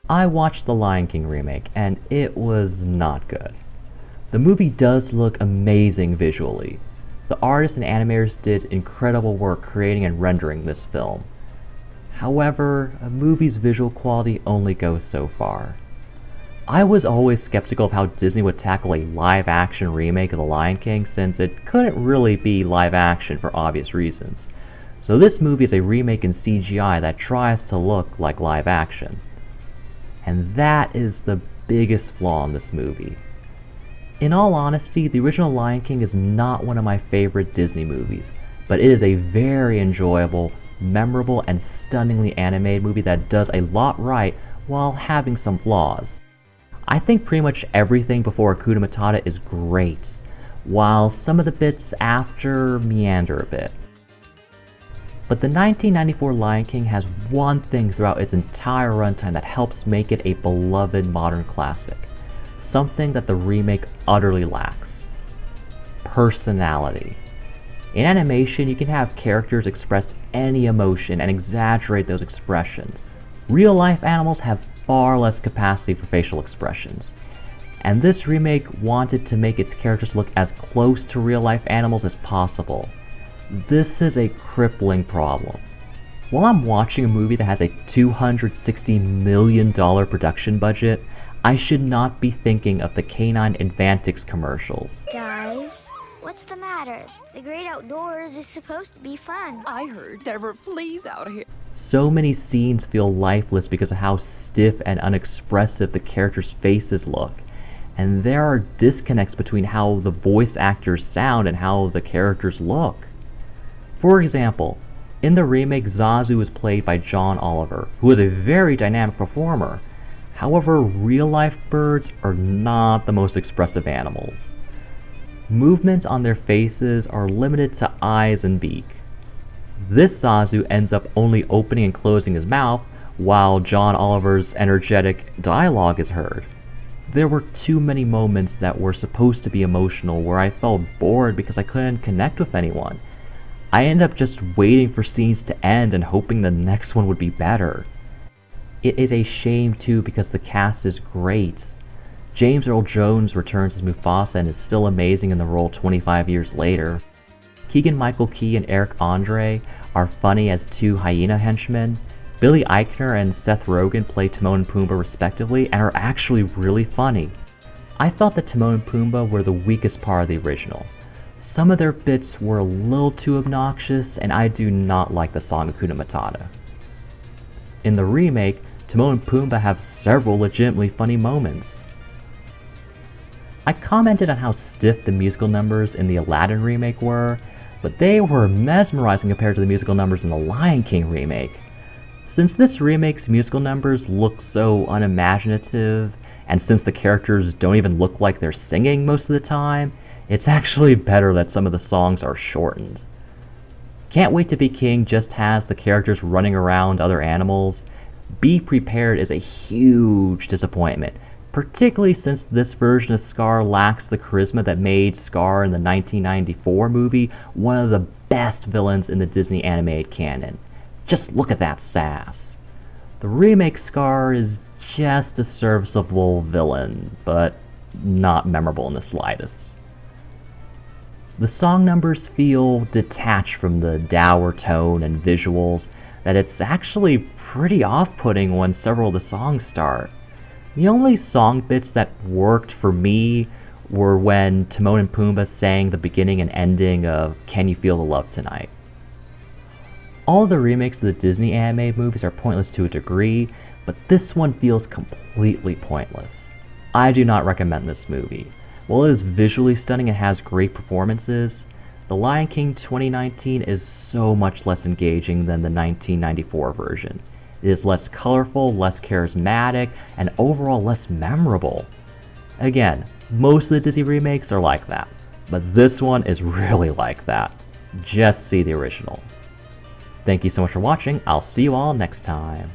I watched the Lion King remake, and it was not good. The movie does look amazing visually. The artists and animators did incredible work creating and rendering this film. However, a movie's visual quality only goes so far. I was always skeptical of how Disney would tackle a live-action remake of The Lion King since it couldn't really be live-action for obvious reasons. So this movie is a remake in CGI that tries to look like live-action. And that is the biggest flaw in this movie. In all honesty, the original Lion King is not one of my favorite Disney movies, but it is a very enjoyable, memorable, and stunningly animated movie that does a lot right while having some flaws. I think pretty much everything before Hakuna Matata is great, while some of the bits after meander a bit. But the 1994 Lion King has one thing throughout its entire runtime that helps make it a beloved modern classic. Something that the remake utterly lacks. Personality. In animation, you can have characters express any emotion and exaggerate those expressions. Real-life animals have far less capacity for facial expressions. And this remake wanted to make its characters look as close to real-life animals as possible. This is a crippling problem. While I'm watching a movie that has a $260 million production budget, I should not be thinking of the Canine Advantix commercials. Guys, what's the matter? The great outdoors is supposed to be fun. I heard there were fleas out here. So many scenes feel lifeless because of how stiff and unexpressive the characters' faces look. And there are disconnects between how the voice actors sound and how the characters look. For example, in the remake, Zazu is played by John Oliver, who is a very dynamic performer. However, real-life birds are not the most expressive animals. Movements on their faces are limited to eyes and beak. This Zazu ends up only opening and closing his mouth, while John Oliver's energetic dialogue is heard. There were too many moments that were supposed to be emotional where I felt bored because I couldn't connect with anyone. I ended up just waiting for scenes to end and hoping the next one would be better. It is a shame too because the cast is great. James Earl Jones returns as Mufasa and is still amazing in the role 25 years later. Keegan-Michael Key and Eric Andre are funny as two hyena henchmen. Billy Eichner and Seth Rogen play Timon and Pumbaa respectively and are actually really funny. I thought that Timon and Pumbaa were the weakest part of the original. Some of their bits were a little too obnoxious, and I do not like the song Hakuna Matata. In the remake, Timon and Pumbaa have several legitimately funny moments. I commented on how stiff the musical numbers in the Aladdin remake were, but they were mesmerizing compared to the musical numbers in the Lion King remake. Since this remake's musical numbers look so unimaginative, and since the characters don't even look like they're singing most of the time, it's actually better that some of the songs are shortened. Can't Wait to Be King just has the characters running around other animals. Be Prepared is a huge disappointment, particularly since this version of Scar lacks the charisma that made Scar in the 1994 movie one of the best villains in the Disney animated canon. Just look at that sass. The remake Scar is just a serviceable villain, but not memorable in the slightest. The song numbers feel detached from the dour tone and visuals that it's actually pretty off-putting when several of the songs start. The only song bits that worked for me were when Timon and Pumbaa sang the beginning and ending of Can You Feel the Love Tonight. All of the remakes of the Disney animated movies are pointless to a degree, but this one feels completely pointless. I do not recommend this movie. While it is visually stunning and has great performances, The Lion King 2019 is so much less engaging than the 1994 version. It is less colorful, less charismatic, and overall less memorable. Again, most of the Disney remakes are like that, but this one is really like that. Just see the original. Thank you so much for watching. I'll see you all next time.